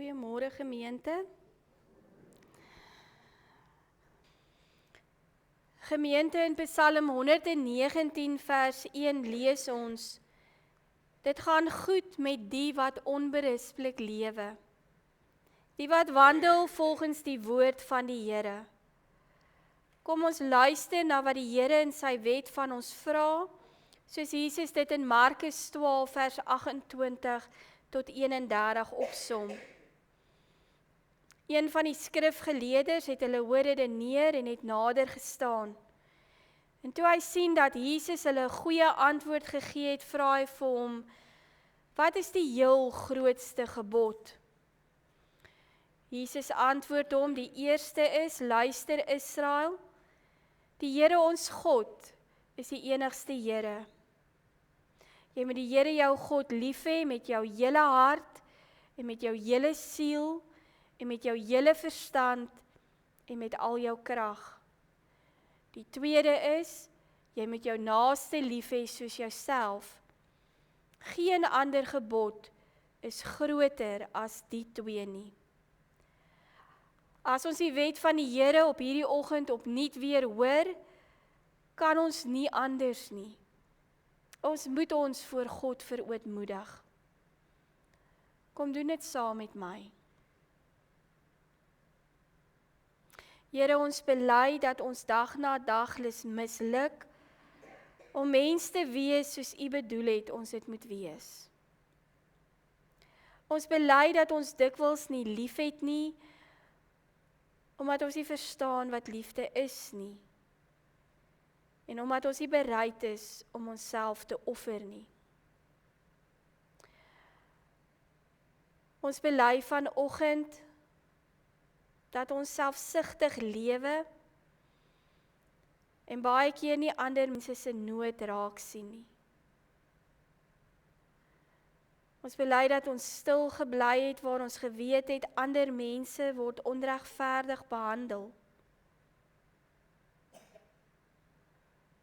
Goeiemôre gemeente. Gemeente, in Psalm 119 vers 1 lees ons: Dit gaan goed met die wat onberispelik lewe, die wat wandel volgens die woord van die Here. Kom ons luister na wat die Here in sy wet van ons vra, soos Jesus dit in Markus 12 vers 28 tot 31 opsom. Een van die skrifgeleerders het hulle hoor redeneer en het nader gestaan. En toe hy sien dat Jesus hulle 'n goeie antwoord gegee het, vra hy vir hom: Wat is die heel grootste gebod? Jesus antwoord hom: Die eerste is: Luister Israel, die Here ons God is die enigste Here. Jy moet die Here jou God lief hê met jou hele hart en met jou hele siel en met jou hele verstand en met al jou krag. Die tweede is: jy moet jou naaste lief hê soos jouself. Geen ander gebod is groter as die twee nie. As ons die wet van die Here op hierdie oggend opnuut weer hoor, kan ons nie anders nie. Ons moet ons voor God verootmoedig. Kom doen dit saam met my. Here, ons bely dat ons dag na dag misluk om mens te wees soos U bedoel het ons dit moet wees. Ons bely dat ons dikwels nie liefhet nie, omdat ons nie verstaan wat liefde is nie. En omdat ons nie bereid is om onsself te offer nie. Ons bely vanoggend dat ons selfsugtig lewe en baie keer nie ander mense se nood raak sien nie. Ons bely dat ons stil gebly het waar ons geweet het ander mense word onregverdig behandel.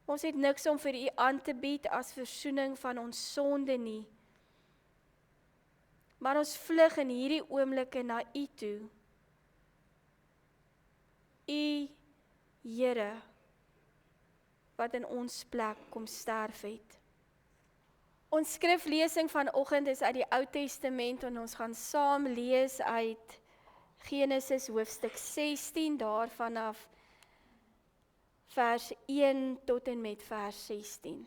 Ons het niks om vir U aan te bied as versoening van ons sonde nie. Maar ons vlug in hierdie oomblikke na U toe. U, Here, wat in ons plek kom sterf het. Ons skriflesing vanoggend is uit die Ou Testament en ons gaan saam lees uit Genesis hoofstuk 16, daar vanaf vers 1 tot en met vers 16.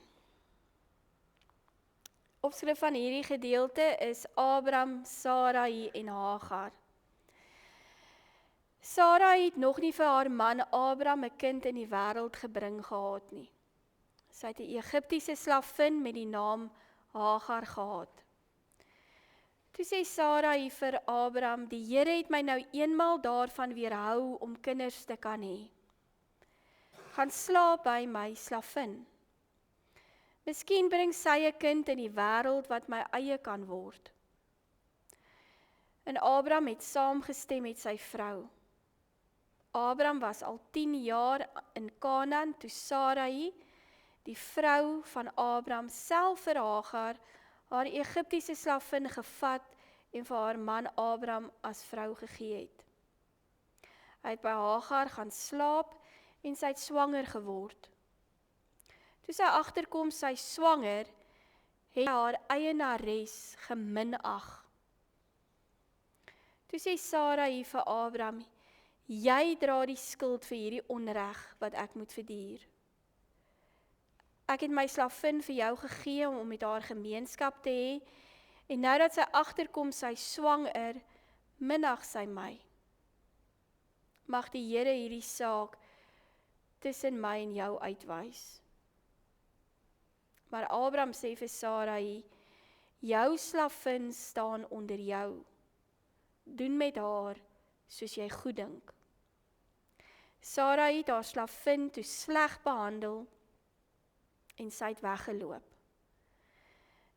Opskrif van hierdie gedeelte is Abraham, Sarai en Hagar. Sarai het nog nie vir haar man Abraham 'n kind in die wêreld gebring gehad nie. Sy het 'n Egiptiese slavin met die naam Hagar gehad. Toe sê Sarai vir Abraham: Die Here het my nou eenmaal daarvan weerhou om kinders te kan hê. Gaan slaap by my slavin. Miskien bring sy 'n kind in die wêreld wat my eie kan word. En Abraham het saamgestem met sy vrou. Abraham was al 10 jaar in Kanaan toe Sarai, die vrou van Abraham, self vir Hagar, haar Egiptiese slavin, gevat en vir haar man Abraham as vrou gegee het. Hy het by Hagar gaan slaap en sy het swanger geword. Toe sy agterkom sy swanger, het haar eienares geminag. Toe sê Sarai vir Abraham: Jy dra die skuld vir hierdie onreg wat ek moet verduur. Ek het my slavin vir jou gegee om met haar gemeenskap te hê, en nou dat sy agterkom sy swanger, minag sy my. Mag die Here hierdie saak tussen my en jou uitwys. Maar Abraham sê vir Sarai: Jou slavin staan onder jou. Doen met haar soos jy goed dink. Sarai het haar slavin toe sleg behandel en sy het weggeloop.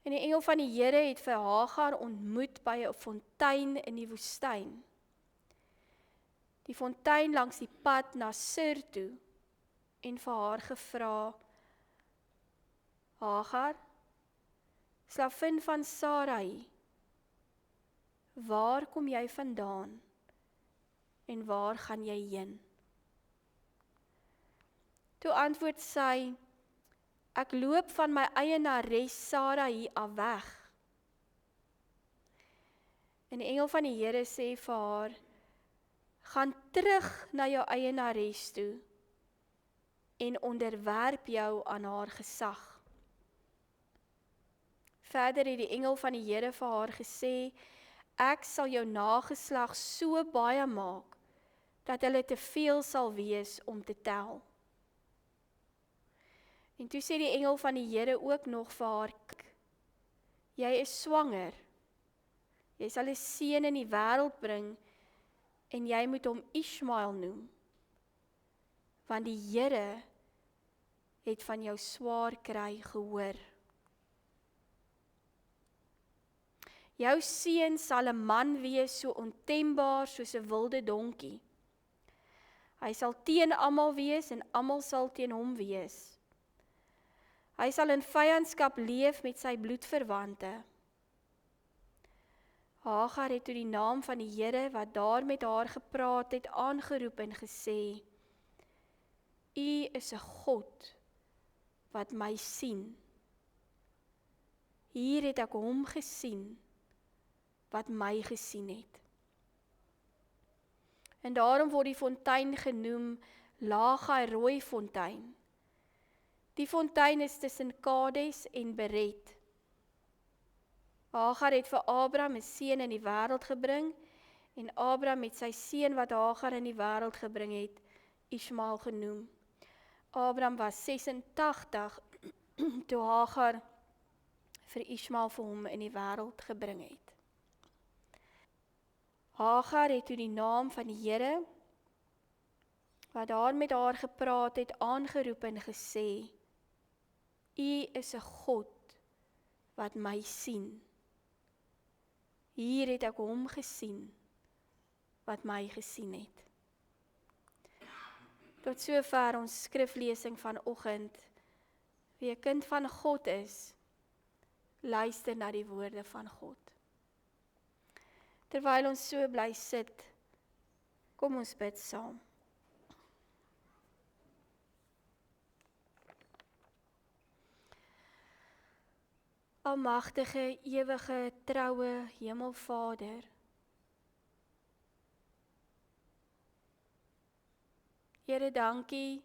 En die engel van die Here het vir Hagar ontmoet by 'n fontein in die woestyn. Die fontein langs die pad na Sur toe, en vir haar gevra: Hagar, slavin van Sarai, waar kom jy vandaan en waar gaan jy heen? Toe antwoord sy, ek loop van my eienares Sara hier af weg. En die engel van die Here sê vir haar, gaan terug na jou eienares toe en onderwerp jou aan haar gesag. Verder het die engel van die Here vir haar gesê, ek sal jou nageslag so baie maak, dat hulle te veel sal wees om te tel. En toe sê die engel van die Here ook nog vir haar, jy is swanger, jy sal 'n seun in die wêreld bring, en jy moet hom Ismael noem, want die Here het van jou swaar kry gehoor. Jou seun sal 'n man wees so ontembaar soos 'n wilde donkie. Hy sal teen almal wees en almal sal teen hom wees. Hy sal in vyandskap leef met sy bloedverwante. Hagar het toe die naam van die Here wat daar met haar gepraat het, aangeroep en gesê, U is 'n God wat my sien. Hier het ek hom gesien wat my gesien het. En daarom word die fontein genoem Lagai-Rooi fontein. Die fontein is tussen Kades en Beret. Hagar het vir Abraham 'n seun in die wêreld gebring, en Abraham het sy seun wat Hagar in die wêreld gebring het, Ismael genoem. Abraham was 86 toe Hagar vir Ismael vir hom in die wêreld gebring het. Hagar het toe die naam van die Here, wat daar met haar gepraat het, aangeroep en gesê, U is 'n God wat my sien. Hier het ek hom gesien wat my gesien het. Tot sover ons skriflesing vanoggend. Wie 'n kind van God is, luister na die woorde van God. Terwyl ons so bly sit, kom ons bid saam. Almagtige, ewige, troue Hemelvader, Here, dankie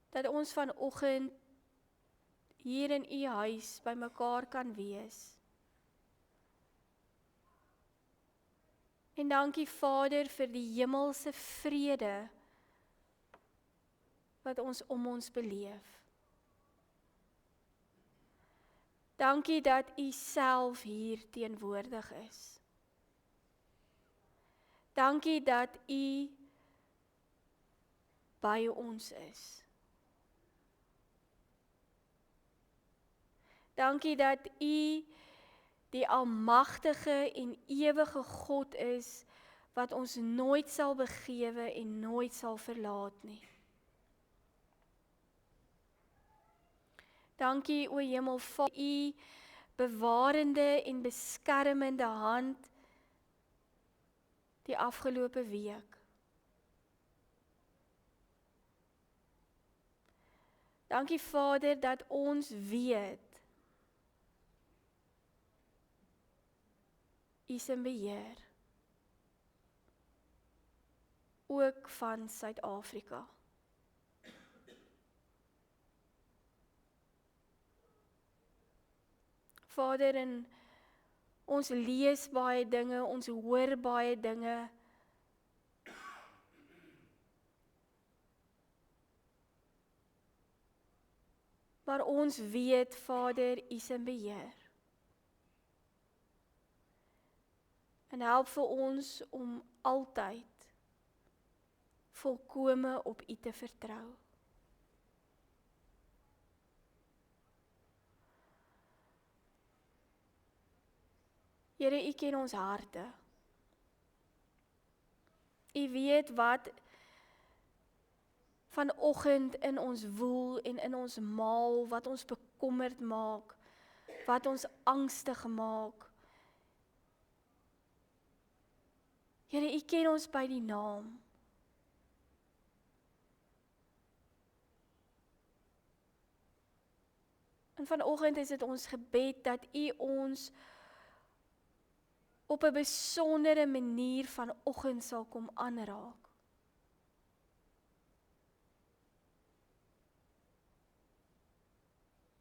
dat ons vanoggend hier in U huis by mekaar kan wees. En dankie Vader vir die hemelse vrede wat ons om ons beleef. Dankie dat U self hier teenwoordig is. Dankie dat U by ons is. Dankie dat U die almagtige en ewige God is, wat ons nooit sal begewe en nooit sal verlaat nie. Dankie, o Hemelvader, U bewarende en beskermende hand die afgelope week. Dankie Vader dat ons weet, U is in beheer, ook van Suid-Afrika. Vader, en ons lees baie dinge, ons hoor baie dinge, maar ons weet, Vader, U is in beheer. En help vir ons om altyd volkome op U te vertrou. Here, U ken ons harte. U weet wat vanoggend in ons woel en in ons maal, wat ons bekommerd maak, wat ons angstig maak. Here, U ken ons by die naam. En vanoggend is dit ons gebed dat U ons op 'n besondere manier vanoggend sal kom aanraak.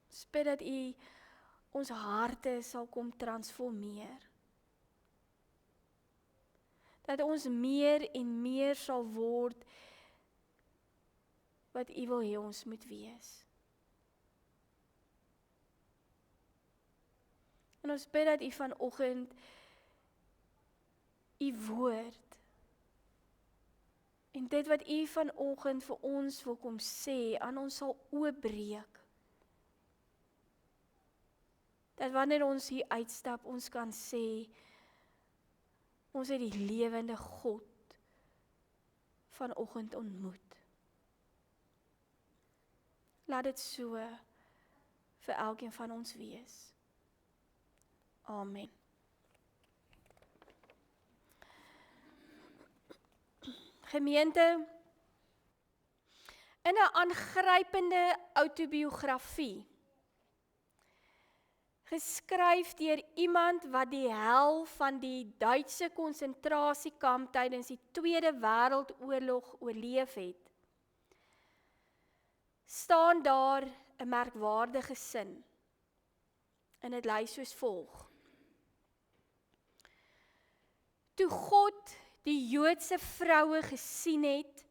Ons bid dat U ons harte sal kom transformeer. Dat ons meer en meer sal word wat U wil hê ons moet wees. En ons bid dat U vanoggend U woord en dit wat U vanoggend vir ons wil kom sê, aan ons sal oopbreek. Dat wanneer ons hier uitstap, ons kan sê, ons het die lewende God vanoggend ontmoet. Laat dit so vir elkeen van ons wees. Amen. Gemeente, in 'n aangrypende outobiografie, geskryf deur iemand wat die hel van die Duitse konsentrasiekamp tydens die Tweede Wêreldoorlog oorleef het, staan daar 'n merkwaardige sin. En dit lui soos volg. Toe God die Joodse vroue gesien het,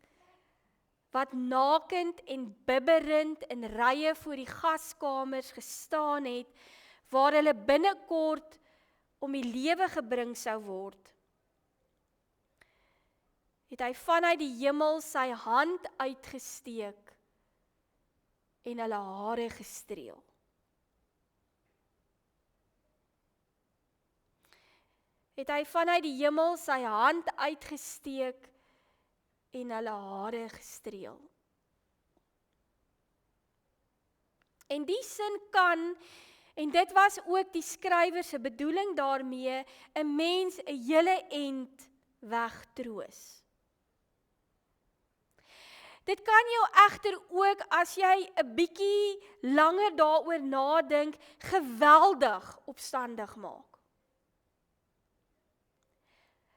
wat nakend en bibberend in rye voor die gaskamers gestaan het, waar hulle binnekort om die lewe gebring sou word, het hy vanuit die hemel sy hand uitgesteek en hulle hare gestreel. Het hy vanuit die hemel sy hand uitgesteek en hulle hare gestreel. En die sin kan, en dit was ook die skrywer se bedoeling daarmee, 'n mens 'n hele end wegtroos. Dit kan jou egter ook, as jy 'n bietjie langer daaroor nadink, geweldig opstandig maak.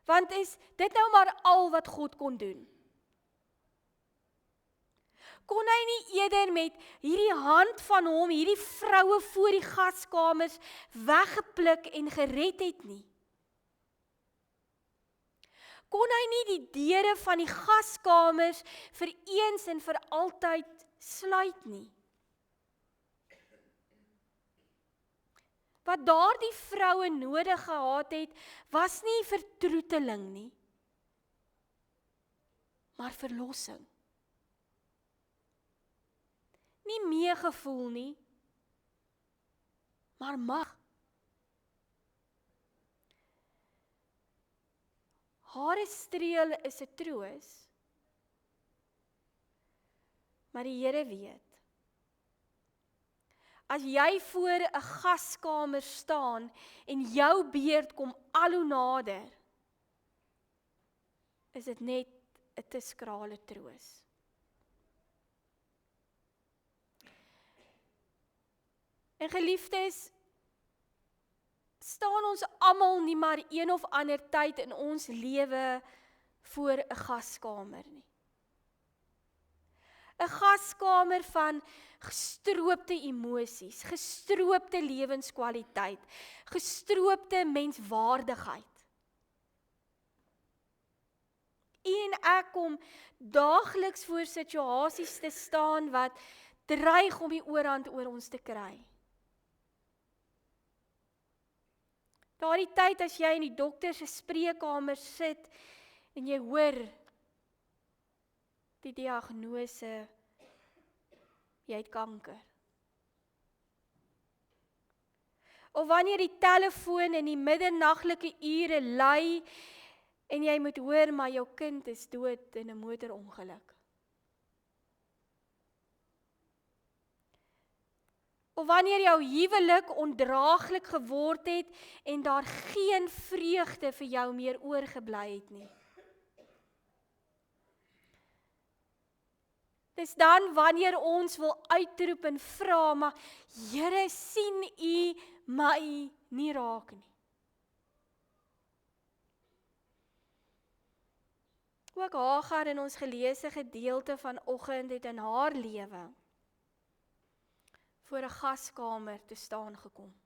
Want is dit nou maar al wat God kon doen? Kon hy nie eerder met hierdie hand van hom, hierdie vroue voor die gaskamers weggepluk en gered het nie? Kon hy nie die deure van die gaskamers vir eens en vir altyd sluit nie? Wat daardie vroue nodig gehad het, was nie vertroeteling nie, maar verlossing. Nie meegevoel nie, maar mag. Hare streel is 'n troos, maar die Here weet, as jy voor 'n gaskamer staan en jou beurt kom al hoe nader, is dit net 'n te skrale troos. En geliefdes, staan ons almal nie maar een of ander tyd in ons lewe voor 'n gaskamer nie. 'n gaskamer van gestroopte emosies, gestroopte lewenskwaliteit, gestroopte menswaardigheid. U en ek kom daagliks voor situasies te staan wat dreig om die oorhand oor ons te kry. Daardie tyd as jy in die dokter se spreekkamer sit en jy hoor die diagnose, jy het kanker. Of wanneer die telefoon in die middernaglike ure lui en jy moet hoor maar jou kind is dood in 'n motorongeluk. Of wanneer jou huwelik ondraaglik geword het en daar geen vreugde vir jou meer oorgebly het nie. Dis dan wanneer ons wil uitroep en vra, maar Here, sien U my nie raak nie. Ook Hagar in ons geleesde gedeelte vanoggend het in haar lewe voor 'n gaskamer te staan gekom.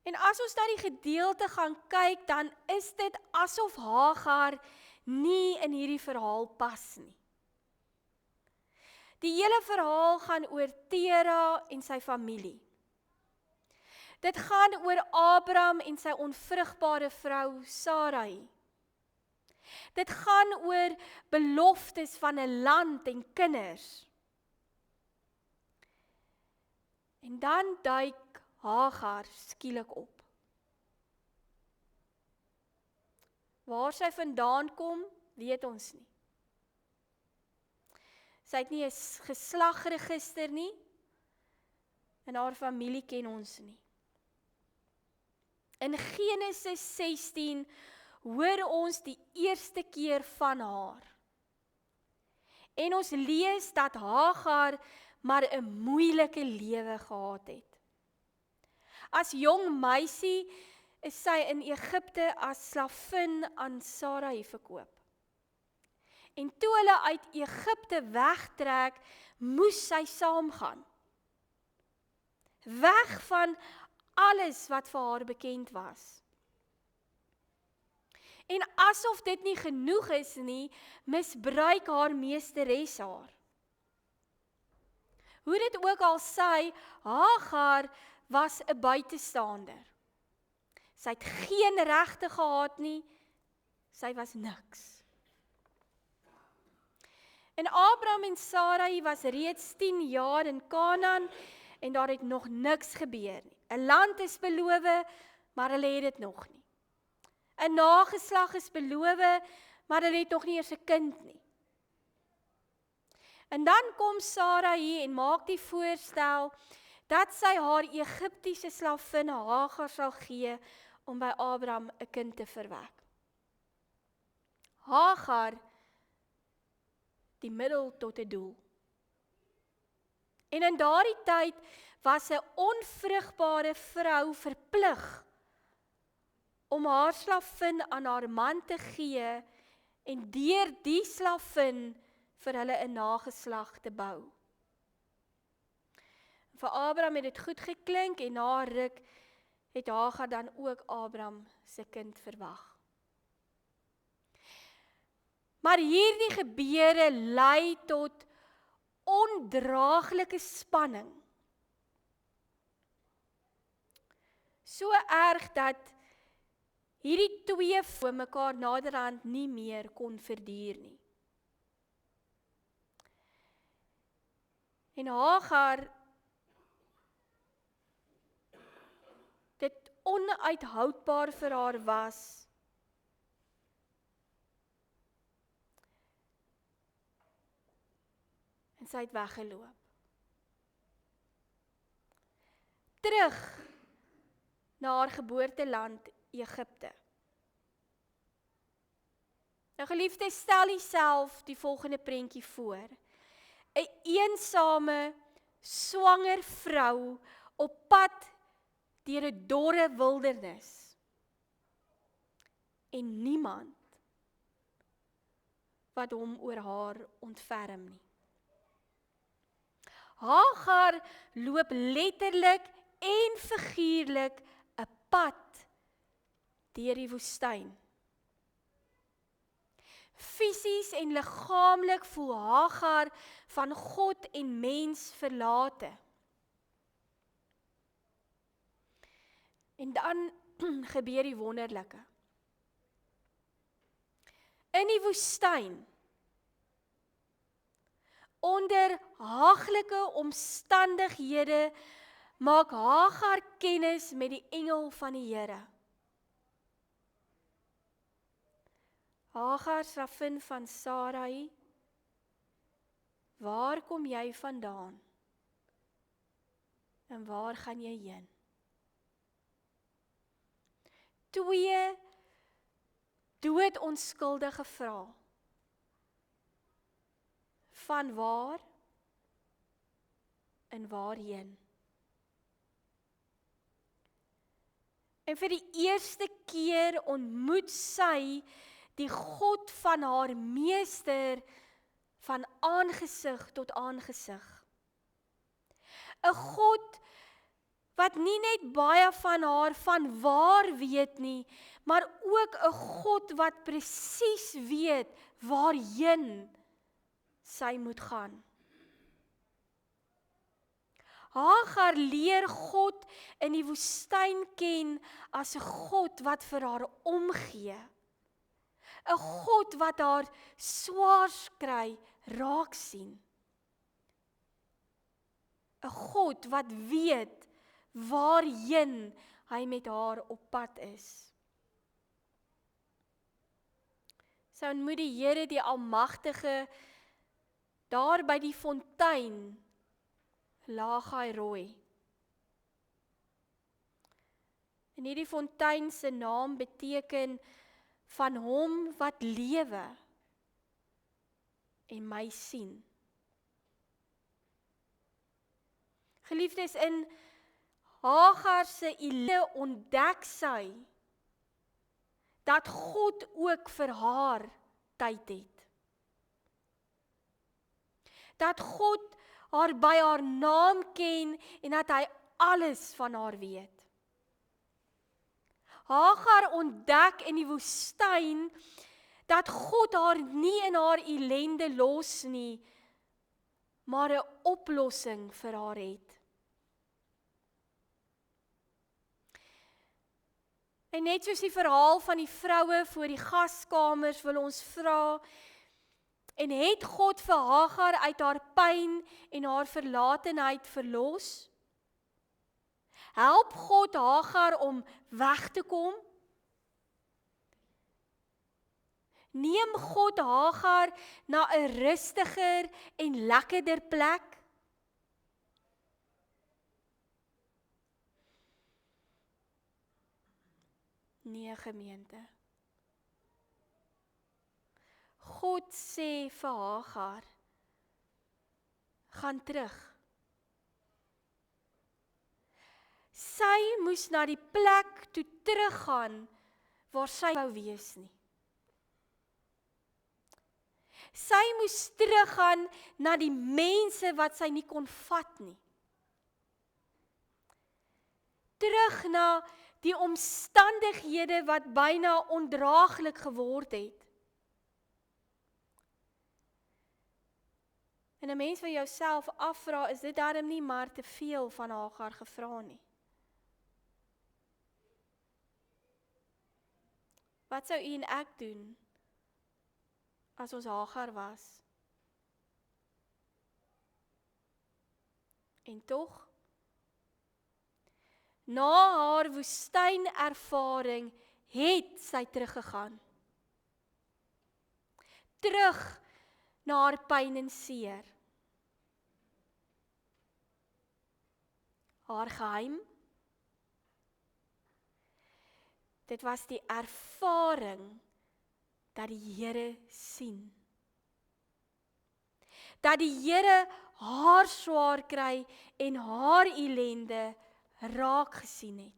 En as ons na die gedeelte gaan kyk, dan is dit asof Hagar nie in hierdie verhaal pas nie. Die hele verhaal gaan oor Tera en sy familie. Dit gaan oor Abraham en sy onvrugbare vrou Sarai. Dit gaan oor beloftes van 'n land en kinders. En dan duik Hagar skielik op. Waar sy vandaan kom, weet ons nie. Sy het nie 'n geslagregister nie, en haar familie ken ons nie. In Genesis 16 hoor ons die eerste keer van haar. En ons lees dat Hagar maar 'n moeilike lewe gehad het. As jong meisie is sy in Egipte as slavin aan Sarai verkoop. En toe hulle uit Egipte wegtrek, moes sy saamgaan. Weg van alles wat vir haar bekend was. En asof dit nie genoeg is nie, misbruik haar meesteres haar. Hoe dit ook al sy, Hagar was 'n buitestander. Sy het geen regte gehad nie, sy was niks. En Abraham en Sarai was reeds 10 jaar in Kanaan en daar het nog niks gebeur nie. 'n Land is beloof, maar hulle het dit nog nie. 'n Nageslag is beloof, maar hulle het nog nie eers 'n kind nie. En dan kom Sara hier en maak die voorstel dat sy haar Egiptiese slavin Hagar sal gee om by Abraham 'n kind te verwek. Hagar, die middel tot 'n doel. En in daardie tyd was 'n onvrugbare vrou verplig om haar slavin aan haar man te gee en deur die slavin vir hulle 'n nageslag te bou. Vir Abraham het dit goed geklink en na ruk het Hagar dan ook Abraham se kind verwag. Maar hierdie gebeure lei tot ondraaglike spanning. So erg dat hierdie twee voor mekaar naderhand nie meer kon verduur nie. En Hagar dit onuithoudbaar vir haar was en sy het weggeloop. Terug na haar geboorteland Egipte. Nou geliefdes, stel jouself die volgende prentjie voor. 'n eensame, swanger vrou op pad deur 'n dorre wildernis. En niemand wat hom oor haar ontferm nie. Hagar loop letterlik en figuurlik 'n pad deur die woestyn. Fisies en liggaamlik voel Hagar van God en mens verlate. En dan gebeur die wonderlike. In die woestyn, onder haaglike omstandighede, maak Hagar kennis met die engel van die Here. Hagar, slavin van Sarai, waar kom jy vandaan? En waar gaan jy heen? 2 dood onskuldige vrae. Van waar en waarheen? En vir die eerste keer ontmoet sy die God van haar meester van aangesig tot aangesig. 'n God wat nie net baie van haar van waar weet nie, maar ook 'n God wat presies weet waarheen sy moet gaan. Hagar leer God in die woestyn ken as 'n God wat vir haar omgee. 'n God wat haar swaars kry raak sien. 'n God wat weet waarheen hy met haar op pad is. Sy ontmoet die Here die Almagtige daar by die fontein Lagai-Roi. En hierdie fontein se naam beteken van hom wat lewe en my sien. Geliefdes, in Hagar se Elia ontdek sy dat God ook vir haar tyd het. Dat God haar by haar naam ken en dat hy alles van haar weet. Hagar ontdek in die woestyn dat God haar nie in haar ellende los nie, maar 'n oplossing vir haar het. En net soos die verhaal van die vroue voor die gaskamers wil ons vra, en het God vir Hagar uit haar pyn en haar verlatenheid verlos? Help God Hagar om weg te kom? Neem God Hagar na 'n rustiger en lekkerder plek? Nee, gemeente. God sê vir Hagar, gaan terug. Sy moes na die plek toe teruggaan waar sy wou wees nie. Sy moes teruggaan na die mense wat sy nie kon vat nie. Terug na die omstandighede wat byna ondraaglik geword het. En 'n mens wil jouself afvra, is dit darm nie maar te veel van Hagar gevra nie? Wat sou u en ek doen as ons Hagar was? En tog, na haar woestynervaring het sy teruggegaan. Terug na haar pyn en seer. Haar geheim? Dit was die ervaring dat die Here sien. Dat die Here haar swaar kry en haar ellende raak gesien het.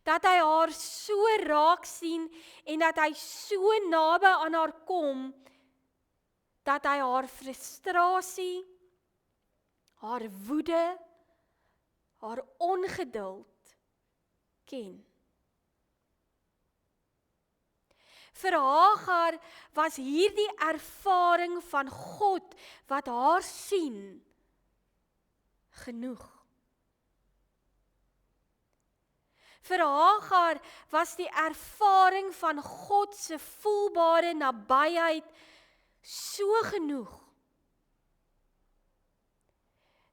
Dat hy haar so raak sien en dat hy so naby aan haar kom, dat hy haar frustrasie, haar woede, haar ongeduld ken. Vir Hagar was hierdie ervaring van God wat haar sien genoeg. Vir Hagar was die ervaring van God se voelbare nabyheid so genoeg,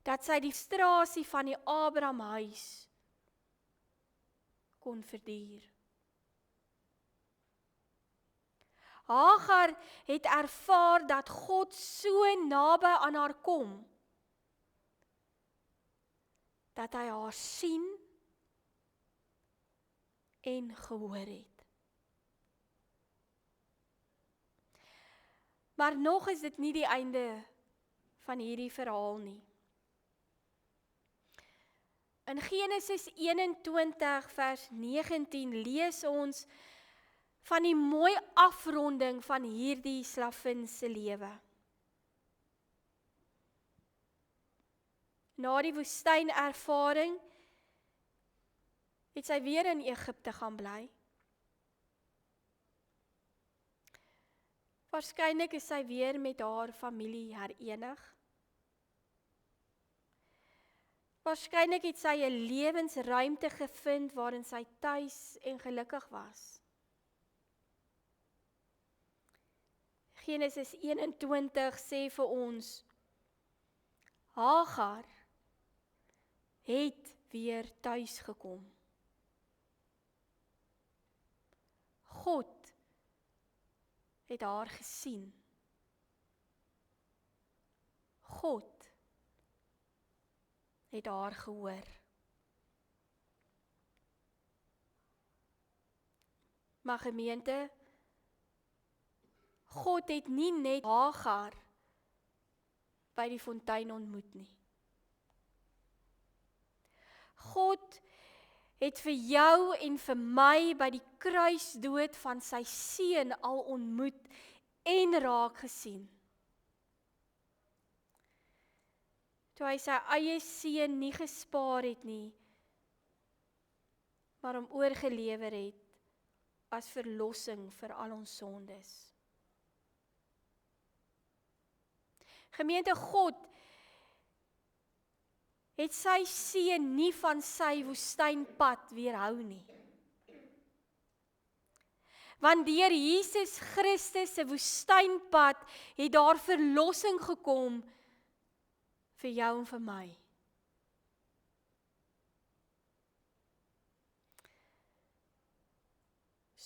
dat sy die frustrasie van die Abraham huis kon verduur. Hagar het ervaar dat God so naby aan haar kom, dat hy haar sien en gehoor het. Maar nog is dit nie die einde van hierdie verhaal nie. In Genesis 21 vers 19 lees ons van die mooi afronding van hierdie slavin se lewe. Na die woestynervaring het sy weer in Egipte gaan bly. Waarskynlik is sy weer met haar familie herenig. Waarskynlik het sy 'n lewensruimte gevind waarin sy tuis en gelukkig was. Genesis 21 sê vir ons, Hagar het weer tuis gekom. God het haar gesien. God het haar gehoor. Maar gemeente, God het nie net Hagar by die fontein ontmoet nie. God het vir jou en vir my by die kruisdood van sy seun al ontmoet en raak gesien. Toe hy sy eie seun nie gespaar het nie, maar hom oorgelewer het as verlossing vir al ons sondes. Gemeente, God het sy seun nie van sy woestynpad weerhou nie. Want deur Jesus Christus se woestynpad het daar verlossing gekom vir jou en vir my.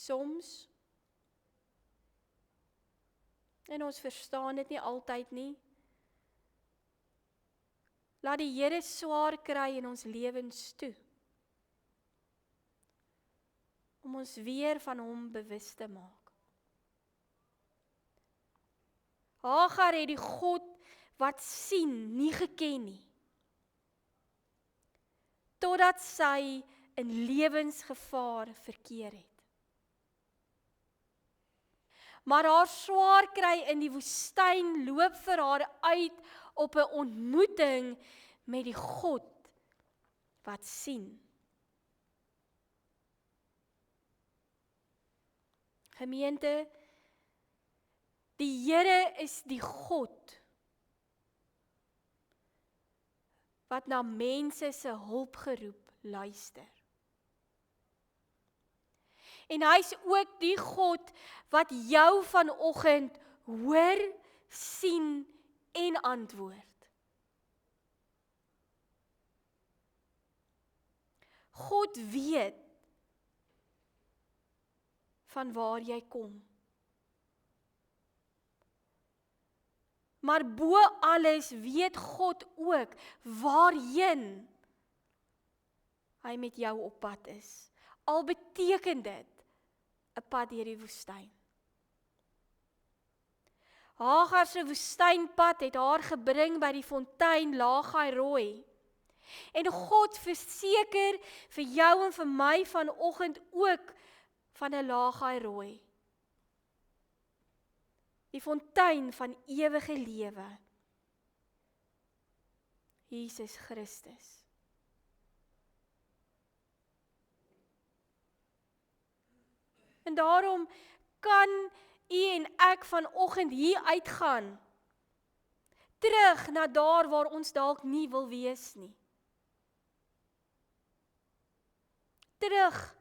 Soms, en ons verstaan dit nie altyd nie, laat die Here swaar kry in ons lewens toe, om ons weer van hom bewus te maak. Hagar het die God wat sien nie geken nie, totdat sy in lewensgevaar verkeer het. Maar haar swaar kry in die woestyn loop vir haar uit op 'n ontmoeting met die God wat sien. Gemeente, die Here is die God wat na mense se hulpgeroep luister. En hy is ook die God wat jou vanoggend hoor, sien en antwoord. God weet van waar jy kom. Maar bo alles weet God ook waarheen hy met jou op pad is. Al beteken dit 'n pad deur die woestyn. Hagar se woestynpad het haar gebring by die fontein Lagai-Roi. En God verseker vir jou en vir my vanoggend ook van 'n Lagai-Roi. Die fontein van ewige lewe. Jesus Christus. En daarom kan u en ek vanoggend hier uitgaan, terug na daar waar ons dalk nie wil wees nie. Terug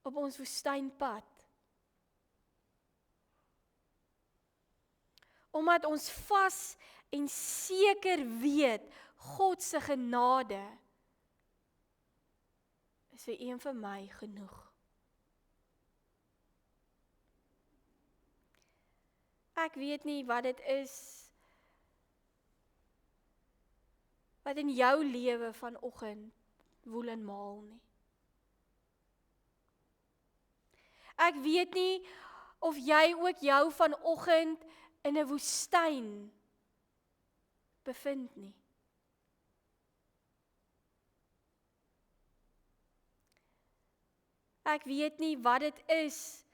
op ons woestynpad. Omdat ons vas en seker weet, God se genade is vir u en vir my genoeg. Ek weet nie wat dit is wat in jou lewe vanoggend woel en maal nie. Ek weet nie of jy ook jou vanoggend in 'n woestyn bevind nie. Ek weet nie wat dit is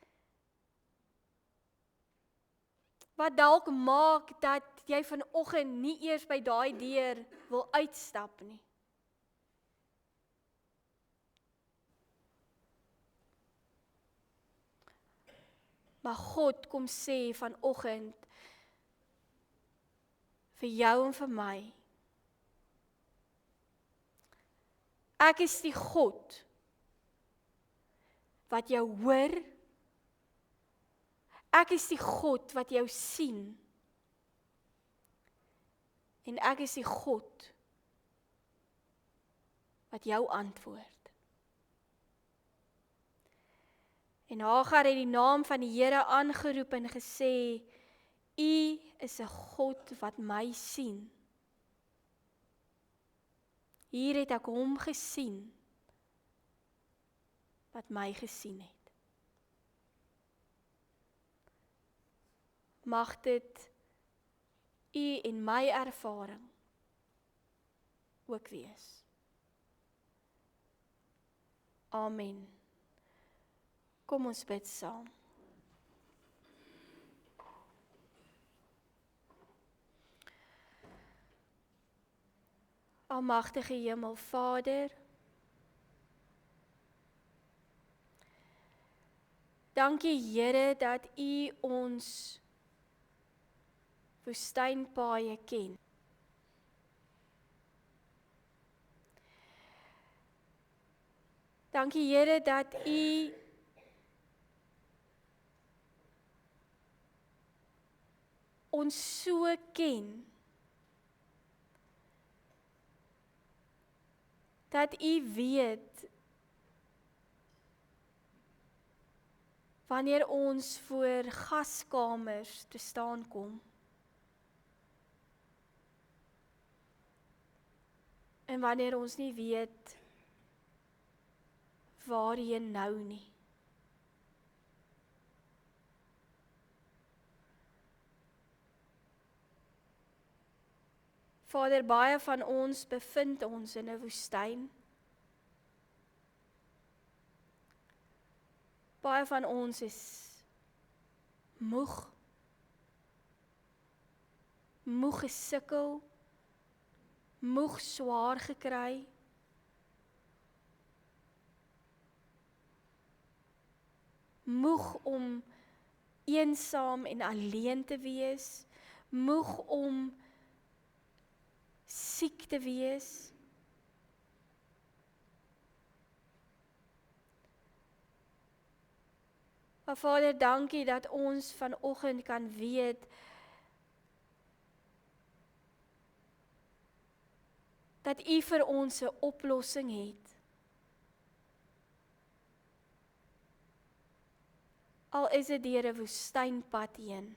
wat dalk maak dat jy vanoggend nie eers by daai deur wil uitstap nie. Maar God kom sê vanoggend vir jou en vir my, ek is die God wat jou hoor, ek is die God wat jou sien, en ek is die God wat jou antwoord. En Hagar het die naam van die Here aangeroep en gesê, U is 'n God wat my sien. Hier het ek hom gesien, wat my gesien het. Mag dit U en my ervaring ook wees. Amen. Kom ons bid saam. Almagtige Hemelvader, dankie Here dat U ons woestynpaaie ken. Dankie Here dat U ons so ken, dat U weet wanneer ons voor gaskamers te staan kom en wanneer ons nie weet waarheen nou nie. Vader, baie van ons bevind ons in 'n woestyn. Baie van ons is moeg gesukkel, moeg swaar gekry. Moeg om eensaam en alleen te wees, moeg om siek te wees. Maar Vader, dankie dat ons vanoggend kan weet dat U vir ons 'n oplossing het. Al is dit deur 'n woestynpad heen.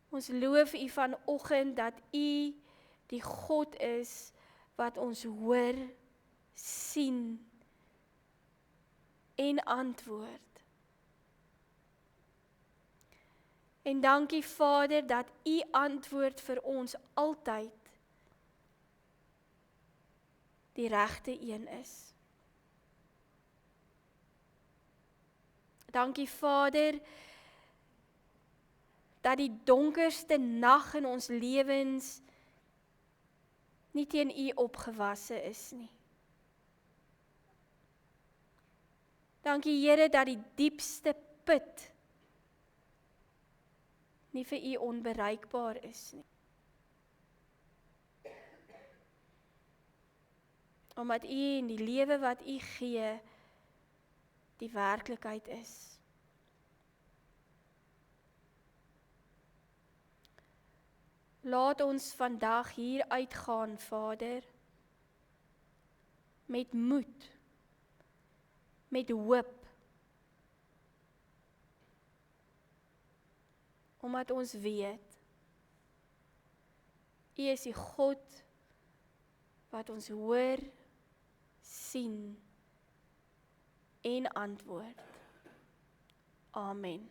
Ons loof U vanoggend dat U die God is wat ons hoor, sien en antwoord. En dankie Vader dat U antwoord vir ons altyd die regte een is. Dankie Vader dat die donkerste nag in ons lewens nie teen U opgewasse is nie. Dankie Here dat die diepste put nie vir U onbereikbaar is nie. Omdat U en die lewe wat U gee, die werklikheid is. Laat ons vandag hier uitgaan, Vader, met moed, met hoop, omdat ons weet, U is die God wat ons hoor, sien en antwoord. Amen.